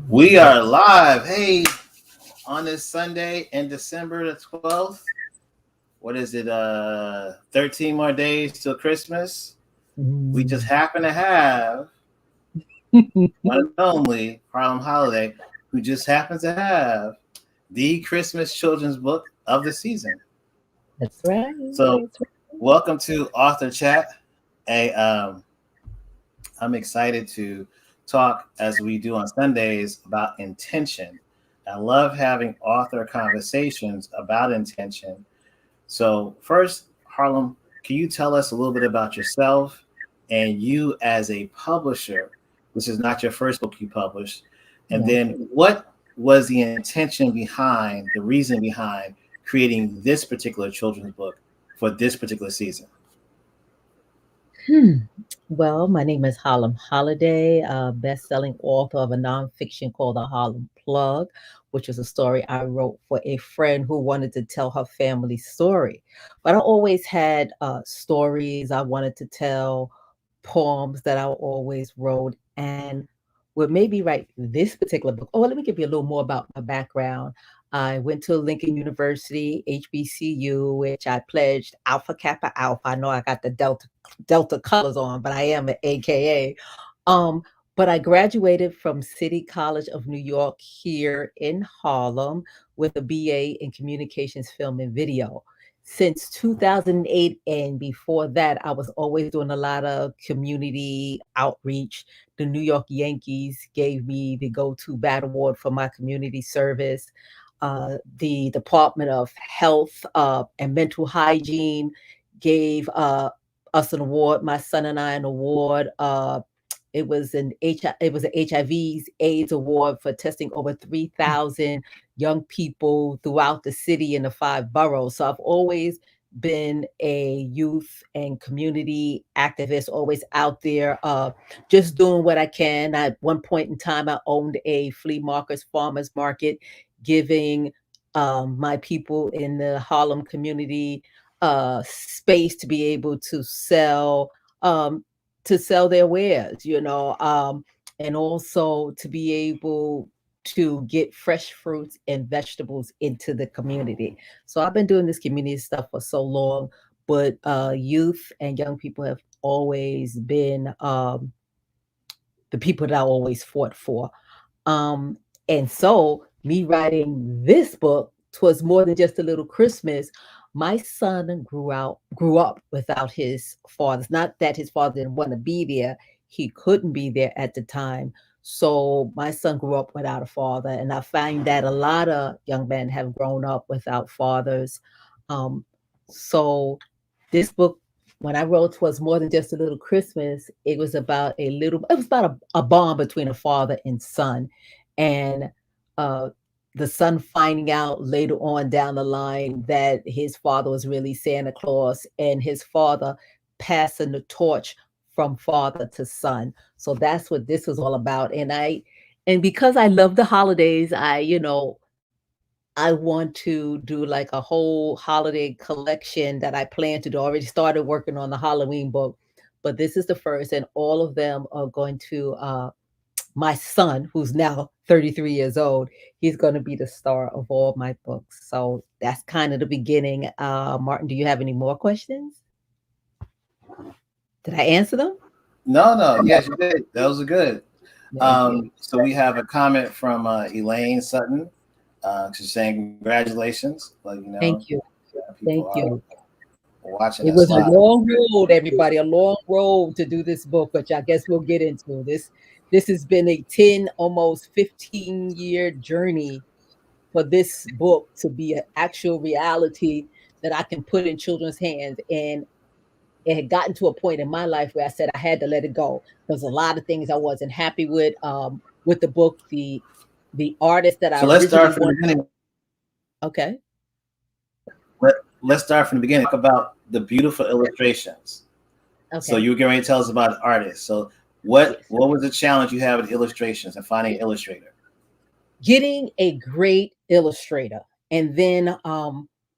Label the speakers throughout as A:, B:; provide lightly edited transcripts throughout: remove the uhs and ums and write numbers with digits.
A: We are live. Hey, on this Sunday in December the 12th. What is it? 13 more days till Christmas. We just happen to have one and only Harlem Holiday, who just happens to have the Christmas children's book of the season.
B: That's right.
A: So, welcome to Author Chat. A I'm excited to talk as we do on Sundays about intention. I love having author conversations about intention. So, first, Harlem, can you tell us a little bit about yourself and you as a publisher? This is not your first book you published. And then, what was the intention behind, the reason behind creating this particular children's book for this particular season?
B: Well, my name is Harlem Holiday, best-selling author of a nonfiction called The Harlem Plug, which is a story I wrote for a friend who wanted to tell her family story. But I always had stories I wanted to tell, poems that I always wrote, and would maybe write this particular book. Oh, let me give you a little more about my background. I went to Lincoln University, HBCU, which I pledged Alpha Kappa Alpha. I know I got the Delta colors on, but I am an AKA. Um, but I graduated from City College of New York here in Harlem with a BA in Communications, Film, and Video. Since 2008 and before that, I was always doing a lot of community outreach. The New York Yankees gave me the go-to bat award for my community service. The Department of Health and Mental Hygiene gave us an award. My son and I an award. It was an HIV's AIDS award for testing over 3,000 young people throughout the city in the 5 boroughs. So I've always been a youth and community activist, always out there, just doing what I can. At one point in time, I owned a flea market, farmers market, giving my people in the Harlem community space to be able um, to sell their wares, and also to be able to get fresh fruits and vegetables into the community. So I've been doing this community stuff for so long, but youth and young people have always been the people that I always fought for. Um, and so me writing this book, Twas more than just a little Christmas. My son grew up without his father. It's not that his father didn't want to be there. He couldn't be there at the time. So my son grew up without a father. And I find that a lot of young men have grown up without fathers. Um, so this book, when I wrote was more than just a little Christmas, it was about a bond between a father and son. And uh, the son finding out later on down the line that his father was really Santa Claus, and his father passing the torch from father to son. So that's what this was all about. And because I love the holidays, I want to do like a whole holiday collection that I plan to do. I already started working on the Halloween book, but this is the first, and all of them are going to my son, who's now 33 years old. He's going to be the star of all my books. So that's kind of the beginning. Martin, do you have any more questions? Did I answer them?
A: No. Yes, you did. Those are good.
B: Thank you.
A: So we have a comment from Elaine Sutton. She's saying congratulations. But
B: Thank you. Thank
A: people are
B: you.
A: watching
B: It
A: us
B: was a
A: live.
B: long road, everybody, a long road to do this book, which I guess we'll get into. This has been a 10, almost 15-year journey for this book to be an actual reality that I can put in children's hands. And it had gotten to a point in my life where I said I had to let it go. There's a lot of things I wasn't happy with the book, the artist that I
A: So let's
B: originally
A: start from the
B: wanted.
A: beginning.
B: Okay.
A: Let's start from the beginning. Talk about the beautiful illustrations. So
B: Okay.
A: you were getting ready to tell us about artists. So
B: Yes.
A: what was the challenge you had with illustrations and finding an illustrator?
B: Getting a great illustrator. And then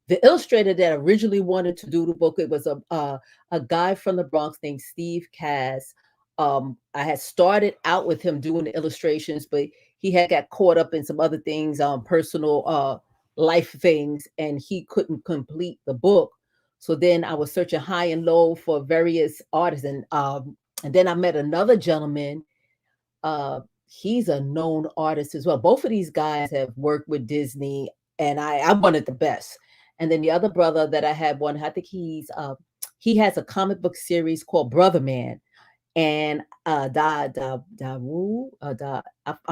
B: the illustrator that originally wanted to do the book, it was a guy from the Bronx named Steve Cass. I had started out with him doing the illustrations, but he had got caught up in some other things, personal life things, and he couldn't complete the book. So then I was searching high and low for various artists, and then I met another gentleman. He's a known artist as well. Both of these guys have worked with Disney, and I wanted the best. And then the other brother that I had one, I think he has a comic book series called Brother Man, and I'm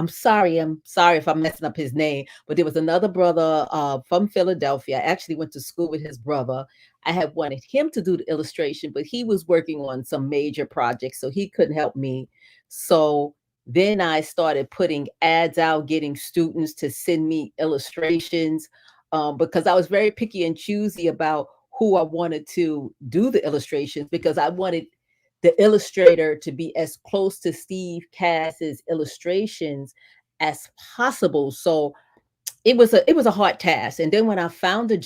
B: sorry if I'm messing up his name, but there was another brother from Philadelphia. I actually went to school with his brother. I had wanted him to do the illustration, but he was working on some major projects, so he couldn't help me. So then I started putting ads out, getting students to send me illustrations, because I was very picky and choosy about who I wanted to do the illustrations, because I wanted the illustrator to be as close to Steve Cass's illustrations as possible. So it was a hard task. And then when um, I found a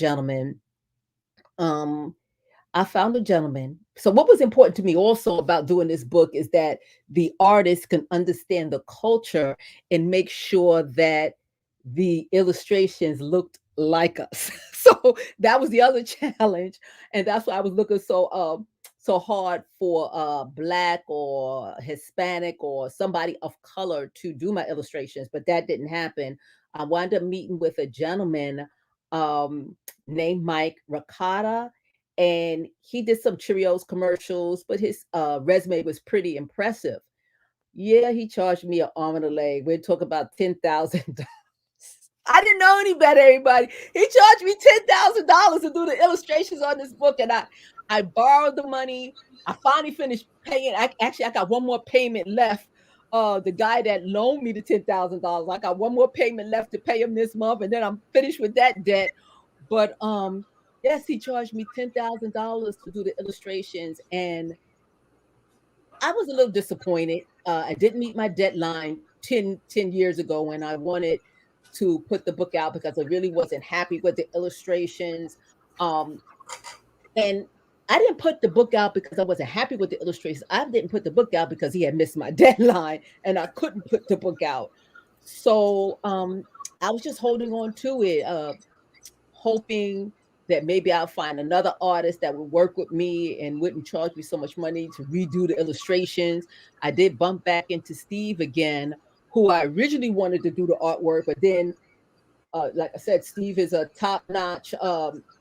B: gentleman. So what was important to me also about doing this book is that the artist can understand the culture and make sure that the illustrations looked like us. So that was the other challenge, and that's why I was looking so hard for black or Hispanic or somebody of color to do my illustrations, but that didn't happen. I wound up meeting with a gentleman um, named Mike Ricotta, and he did some Cheerios commercials, but his resume was pretty impressive. Yeah, he charged me an arm and a leg. We're talking about $10,000. I didn't know any better, everybody. He charged me $10,000 to do the illustrations on this book, and I borrowed the money. I finally finished paying. I got one more payment left. The guy that loaned me the $10,000, I got one more payment left to pay him this month, and then I'm finished with that debt. But yes, he charged me $10,000 to do the illustrations, and I was a little disappointed. I didn't meet my deadline 10 years ago when I wanted to put the book out, because I really wasn't happy with the illustrations. Um, and I didn't put the book out because I wasn't happy with the illustrations. I didn't put the book out because he had missed my deadline and I couldn't put the book out. So I was just holding on to it, hoping that maybe I'll find another artist that would work with me and wouldn't charge me so much money to redo the illustrations. I did bump back into Steve again, who I originally wanted to do the artwork, but then, like I said, Steve is a top-notch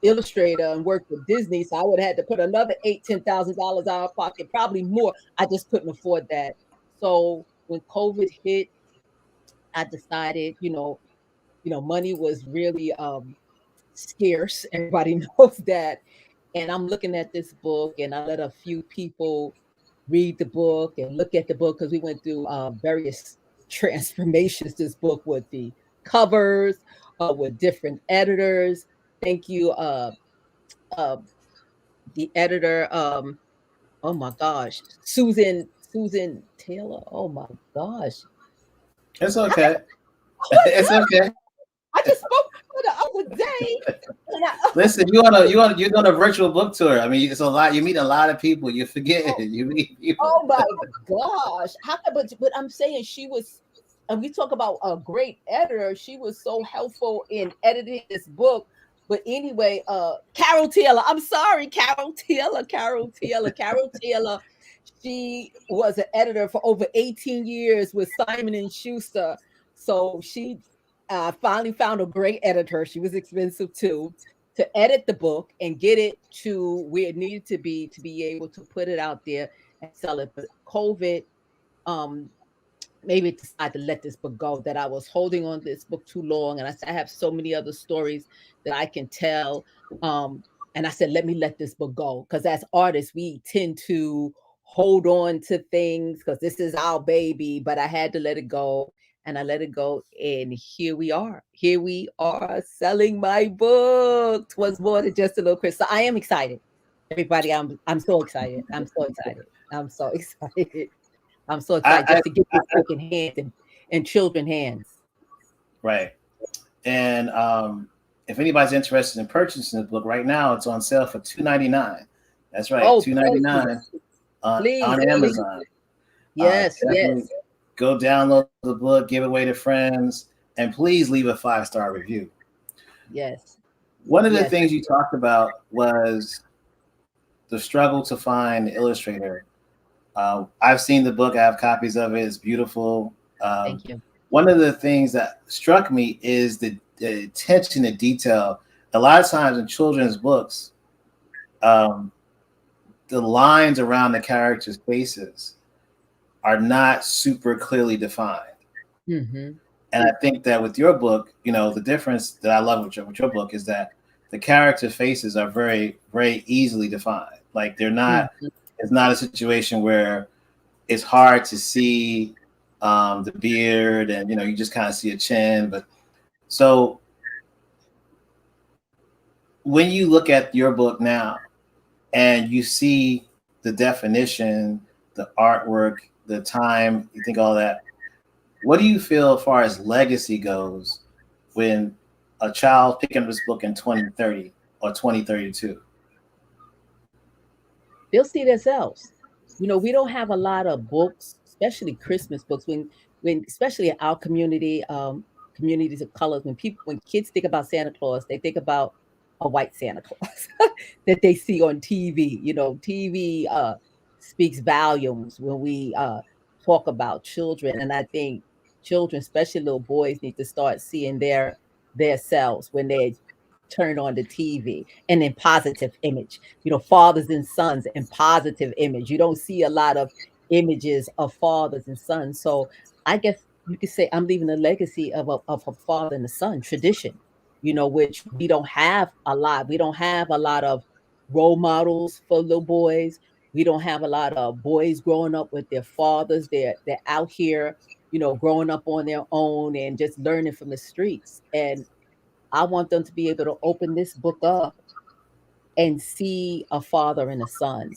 B: illustrator and worked with Disney, so I would have had to put another $10,000 out of pocket, probably more. I just couldn't afford that. So when COVID hit, I decided, money was really scarce. Everybody knows that. And I'm looking at this book, and I let a few people read the book and look at the book, because we went through various transformations. This book with the covers, with different editors. Thank you, uh, the editor. Oh my gosh, Susan Taylor. Oh my gosh,
A: It's
B: how
A: okay.
B: who is
A: It's
B: her?
A: okay.
B: I just spoke to her the other day. And
A: Listen, you're doing a virtual book tour. I mean, it's a lot. You meet a lot of people. You forget
B: oh,
A: you meet people.
B: oh my gosh. But I'm saying she was, and we talk about a great editor. She was so helpful in editing this book. But anyway, Carol Taylor. I'm sorry, Carol Taylor. She was an editor for over 18 years with Simon and Schuster. So she finally found a great editor. She was expensive too, to edit the book and get it to where it needed to be able to put it out there and sell it. But COVID um maybe decide to let this book go, that I was holding on to this book too long. And I said, I have so many other stories that I can tell. Um, and I said, let me let this book go. Because as artists, we tend to hold on to things because this is our baby. But I had to let it go. And I let it go. And here we are. Here we are selling my book. Twas more than just a little Chris. So I am excited. Everybody, I'm so excited. I'm so excited. I'm so excited. I'm so excited
A: I
B: just to get this book in hands and children hands.
A: right. And if anybody's interested in purchasing the book right now, it's on sale for $2.99. That's right,
B: Oh,
A: $2.99 on
B: please, please.
A: Amazon.
B: Yes,
A: Definitely
B: yes,
A: go download the book, give it away to friends, and please leave a 5-star review.
B: yes,
A: One of the
B: yes.
A: things you talked about was the struggle to find the illustrator. I've seen the book, I have copies of it, it's beautiful. Um,
B: Thank you.
A: One of the things that struck me is the attention to detail. A lot of times in children's books, um, the lines around the characters' faces are not super clearly defined.
B: Hmm.
A: And I think that with your book, the difference that I love with your book is that the character faces are very, very easily defined. Like they're not,
B: Hmm.
A: it's not a situation where it's hard to see the beard and, you just kind of see a chin. But so when you look at your book now and you see the definition, the artwork, the time, you think all that, what do you feel as far as legacy goes when a child picking up this book in 2030 or 2032?
B: They'll see themselves. We don't have a lot of books, especially Christmas books. When especially in our community, communities of colors, when kids think about Santa Claus, they think about a white Santa Claus that they see on TV. TV speaks volumes when we talk about children, and I think children, especially little boys, need to start seeing their selves when they turn on the TV and in positive image. Fathers and sons in positive image. You don't see a lot of images of fathers and sons. So I guess you could say I'm leaving a legacy of a father and a son tradition, which we don't have a lot. We don't have a lot of role models for little boys. We don't have a lot of boys growing up with their fathers. They're out here, growing up on their own and just learning from the streets. And I want them to be able to open this book up and see a father and a son,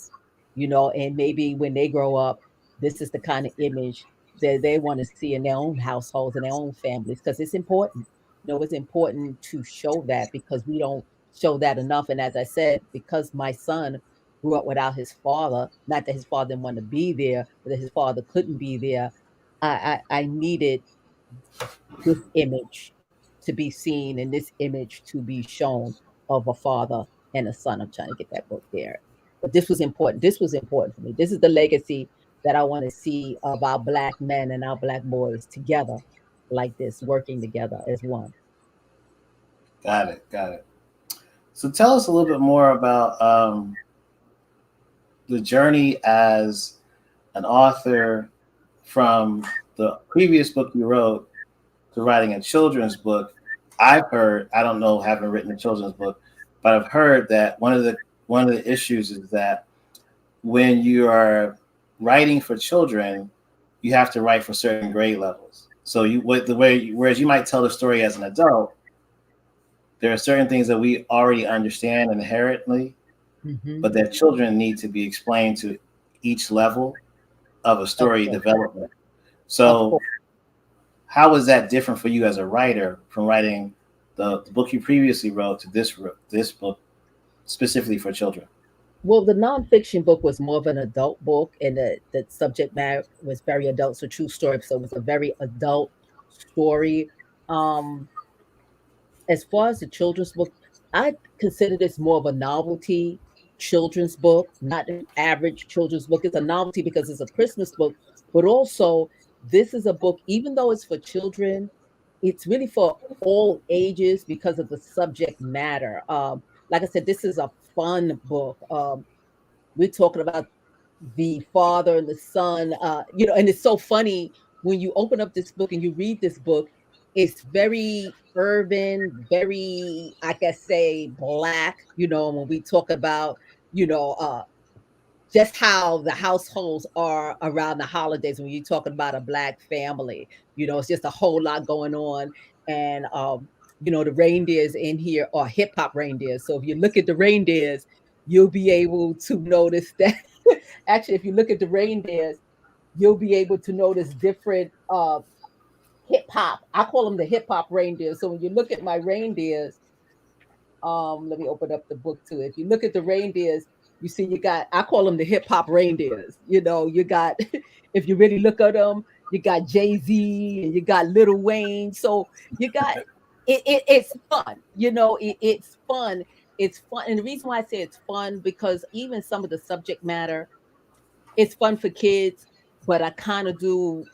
B: and maybe when they grow up, this is the kind of image that they want to see in their own households and their own families because it's important. It's important to show that because we don't show that enough. And as I said, because my son grew up without his father, not that his father didn't want to be there, but that his father couldn't be there, I needed this image to be seen and this image to be shown of a father and a son. I'm trying to get that book there. But this was important. This was important for me. This is the legacy that I want to see of our black men and our black boys together like this, working together as one.
A: Got it. Got it. So tell us a little bit more about the journey as an author from the previous book you wrote to writing a children's book. I've heard, I don't know, haven't written a children's book, but I've heard that one of the issues is that when you are writing for children, you have to write for certain grade levels. So whereas you might tell the story as an adult, there are certain things that we already understand inherently,
B: Hmm.
A: but that children need to be explained to each level of a
B: Of
A: story
B: course,
A: development.
B: of
A: So
B: course.
A: how is that different for you as a writer from writing the book you previously wrote to this book specifically for children?
B: Well, the nonfiction book was more of an adult book, and the subject matter was very adult. So true story. So it was a very adult story. Um, as far as the children's book, I consider this more of a novelty children's book, not an average children's book. It's a novelty because it's a Christmas book, but also this is a book, even though it's for children, it's really for all ages because of the subject matter. Like I said, this is a fun book. We're talking about the father and the son, and it's so funny when you open up this book and you read this book. It's very urban, very, I can say, black. When we talk about, you know, uh, just how the households are around the holidays when you're talking about a black family. It's just a whole lot going on. And the reindeers in here are hip hop reindeers. So if you look at the reindeers, you'll be able to notice that actually if you look at the reindeers, you'll be able to notice different hip hop. I call them the hip hop reindeers. So when you look at my reindeers, let me open up the book too. If you look at the reindeers, You see, you got, I call them the hip hop reindeers. You know, you got, if you really look at them, you got Jay-Z and you got Little Wayne. So you got, it's fun. You know, it's fun. It's fun. And the reason why I say it's fun, because even some of the subject matter, it's fun for kids, but I kind of do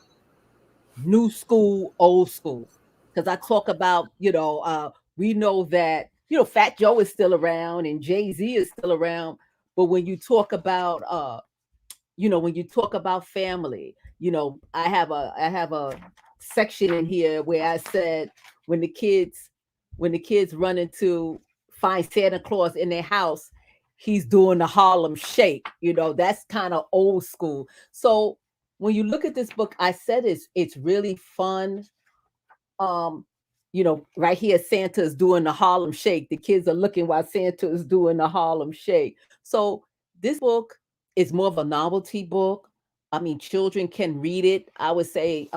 B: new school, old school. Because I talk about, we know that, Fat Joe is still around and Jay-Z is still around. But when you talk about when you talk about family, I have a section in here where I said when the kids when the kids run into find Santa Claus in their house, he's doing the Harlem Shake. That's kind of old school. So when you look at this book, I said it's really fun. Um, right here, Santa is doing the Harlem Shake. The kids are looking while Santa is doing the Harlem Shake. So this book is more of a novelty book. I mean, children can read it. I would say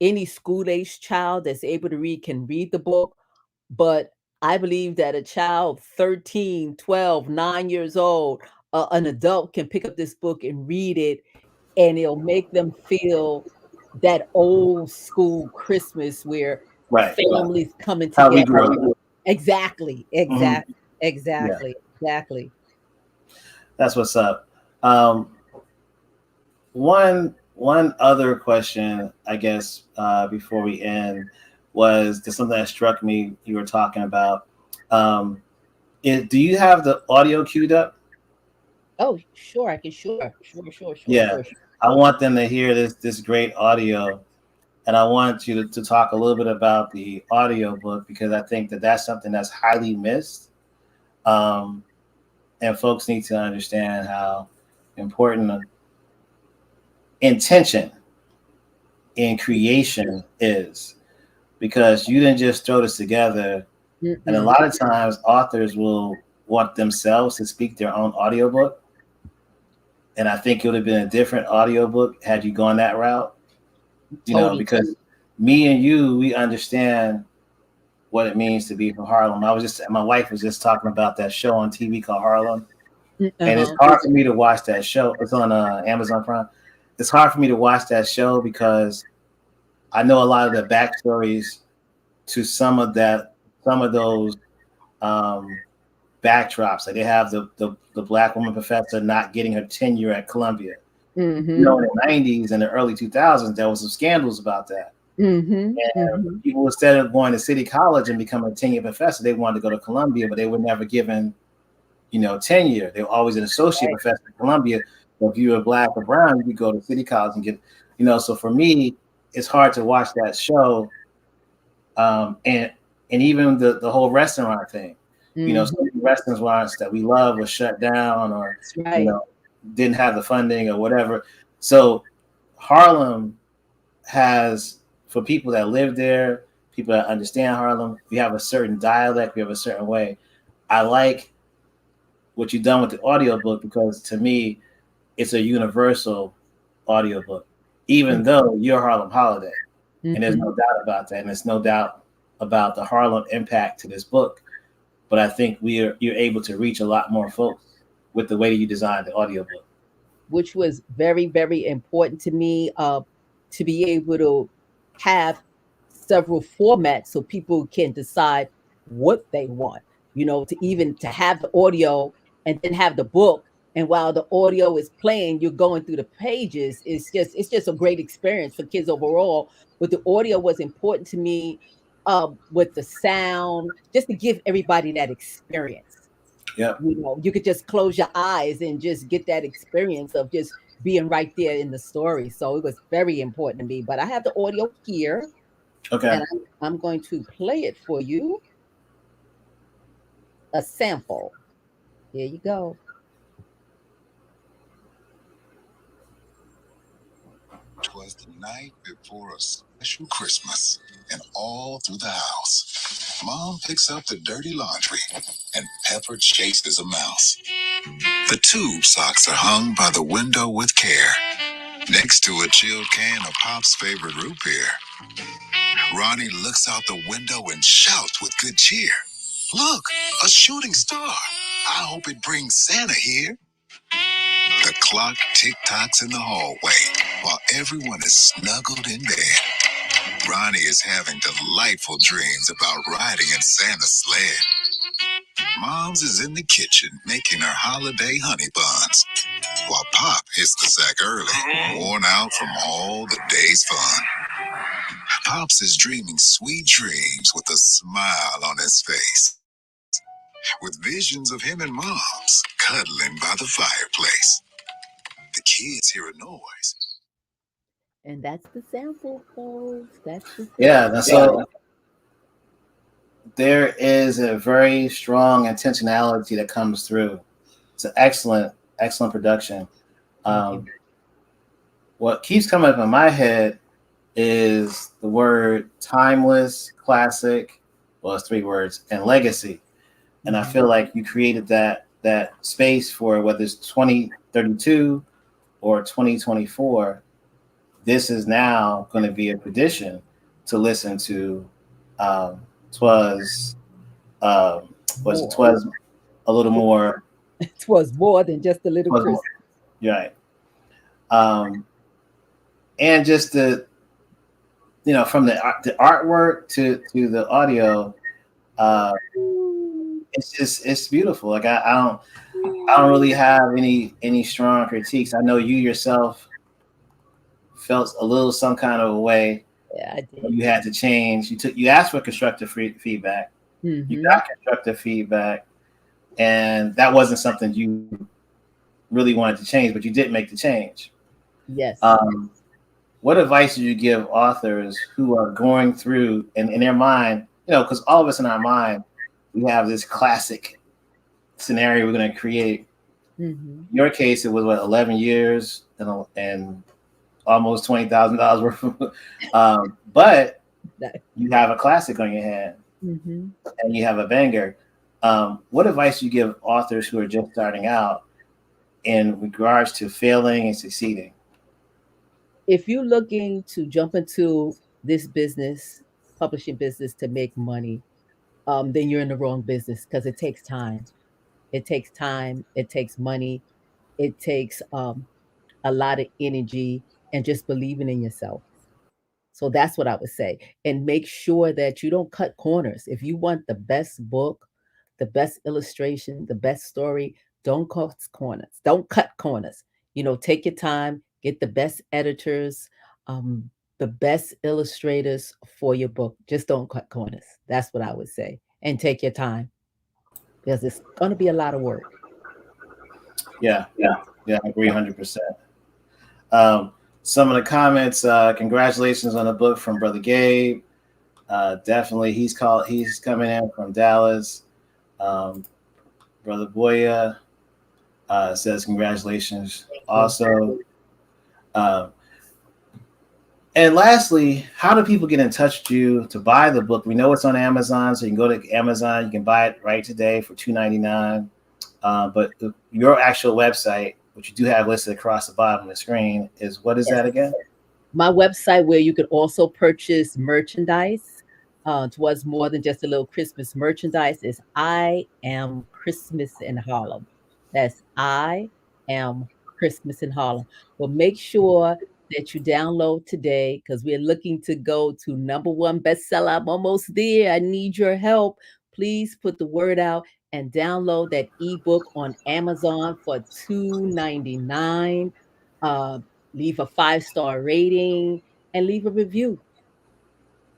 B: any school age child that's able to read can read the book. But I believe that a child 13, 12, 9 years old, an adult can pick up this book and read it, and it'll make them feel that old school Christmas where
A: Right.
B: families coming
A: How we
B: together.
A: grew up.
B: Exactly,
A: Mhm.
B: exactly,
A: Yeah,
B: exactly, exactly.
A: that's what's up. Um, one other question, I guess, before we end, was there's something that struck me. You were talking about. Um, do you have the audio queued up?
B: Oh, sure, I can, sure, sure, sure, sure,
A: Yeah,
B: sure.
A: I want them to hear this great audio, and I want you to talk a little bit about the audio book because I think that that's something that's highly missed, um, and folks need to understand how important intention in creation is because you didn't just throw this together. And a
B: Mm-mm.
A: lot of times, authors will want themselves to speak their own audiobook. And I think it would have been a different audiobook had you gone that route,
B: Totally.
A: because me and you, we understand what it means to be from Harlem. My wife was just talking about that show on TV called Harlem. And it's
B: Uh-huh.
A: hard for me to watch that show. It's on Amazon Prime. It's hard for me to watch that show because I know a lot of the backstories to some of those um, backdrops. Like they have the black woman professor not getting her tenure at Columbia.
B: Mm-hmm.
A: In the 90s and the early 2000s, there was some scandals about that.
B: Mm-hmm.
A: And
B: Mm-hmm.
A: people, instead of going to City College and becoming a tenure professor, they wanted to go to Columbia, but they were never given, tenure. They were always an associate
B: Right.
A: professor at Columbia. So if you were black or brown, you could go to City College and get, so for me, it's hard to watch that show. And even the whole restaurant thing,
B: Mm-hmm.
A: some of the restaurants that we love was shut down or,
B: That's
A: you
B: right.
A: know, didn't have the funding or whatever. So Harlem has, for people that live there, people that understand Harlem, we have a certain dialect, we have a certain way. I like what you've done with the audiobook because to me, it's a universal audiobook, even though you're Harlem Holiday. And there's
B: Mm-hmm.
A: no doubt about that. And there's no doubt about the Harlem impact to this book. But I think you're able to reach a lot more folks with the way that you designed the audiobook.
B: Which was very, very important to me, to be able to have several formats so people can decide what they want, to even to have the audio and then have the book. And while the audio is playing, you're going through the pages. It's just a great experience for kids overall. But the audio was important to me, with the sound, just to give everybody that experience.
A: Yep.
B: You could just close your eyes and just get that experience of just being right there in the story. So it was very important to me. But I have the audio here,
A: Okay.
B: and I'm going to play it for you, a sample. Here you go.
C: 'Twas the night before a special Christmas, and all through the house, Mom picks up the dirty laundry, and Pepper chases a mouse. The tube socks are hung by the window with care, next to a chilled can of Pop's favorite root beer. Ronnie looks out the window and shouts with good cheer, "Look, a shooting star! I hope it brings Santa here." clock tick-tocks in the hallway while everyone is snuggled in bed. Ronnie is having delightful dreams about riding in Santa's sled. Mom's is in the kitchen making her holiday honey buns, while Pop hits the sack early, worn out from all the day's fun. Pops is dreaming sweet dreams with a smile on his face, with visions of him and Mom's cuddling by the fireplace. The kids hear a noise.
B: And that's the sample, folks. That's the
A: Yeah,
B: sample.
A: so there is a very strong intentionality that comes through. It's an excellent production. What keeps coming up in my head is the word timeless, classic, well, it's 3 words, and legacy. And I feel like you created that space for whether it's 2032 or 2024. This is now going to be a tradition to listen to Twas a little more.
B: Twas more than just a little Christmas.
A: Right. And just from the artwork to the audio, it's beautiful. Like I don't really have any strong critiques. I know you yourself felt a little some kind of a way.
B: Yeah, I did.
A: You had to change. You asked for constructive feedback. You got constructive feedback, and that wasn't something you really wanted to change, but you did make the change.
B: Yes.
A: What advice do you give authors who are going through in their mind, because all of us in our mind, we have this classic scenario we're going to create. In your case, it was 11 years and almost $20,000 worth. But you have a classic on your hand, and you have a banger. What advice do you give authors who are just starting out in regards to failing and succeeding?
B: If you're looking to jump into this business, publishing business, to make money, then you're in the wrong business, because it takes time. It takes time. It takes money. It takes a lot of energy and just believing in yourself. So that's what I would say. And make sure that you don't cut corners. If you want the best book, the best illustration, the best story, don't cut corners. Don't cut corners. Take your time, get the best editors, the best illustrators for your book. Just don't cut corners. That's what I would say. And take your time, because it's going to be a lot of work.
A: Yeah, I agree 100%. Some of the comments, congratulations on the book from Brother Gabe. Definitely, he's coming in from Dallas. Brother Boya says congratulations also. And lastly, how do people get in touch with you to buy the book? We know it's on Amazon, so you can go to Amazon. You can buy it right today for $2.99. But your actual website, which you do have listed across the bottom of the screen, is what is that again?
B: My website, where you could also purchase merchandise. Twas more than just a little Christmas merchandise, is I Am Christmas in Harlem. That's I Am Christmas in Harlem. Well, make sure that you download today, because we're looking to go to #1 bestseller. I'm almost there. I need your help. Please put the word out and download that ebook on Amazon for $2.99. Leave a 5-star rating and leave a review.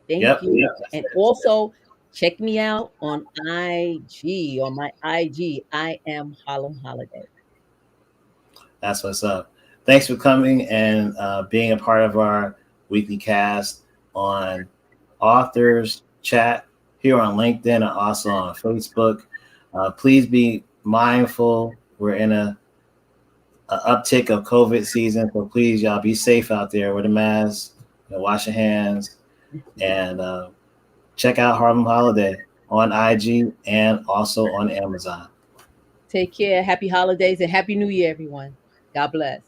B: Thank you. And also check me out on IG, on my IG. I am Harlem Holiday.
A: That's what's up. Thanks for coming and being a part of our weekly cast on Authors Chat here on LinkedIn and also on Facebook. Please be mindful. We're in a uptick of COVID season, so please, y'all, be safe out there. Wear the mask, wash your hands, and check out Harlem Holiday on IG and also on Amazon.
B: Take care. Happy holidays and Happy New Year, everyone. God bless.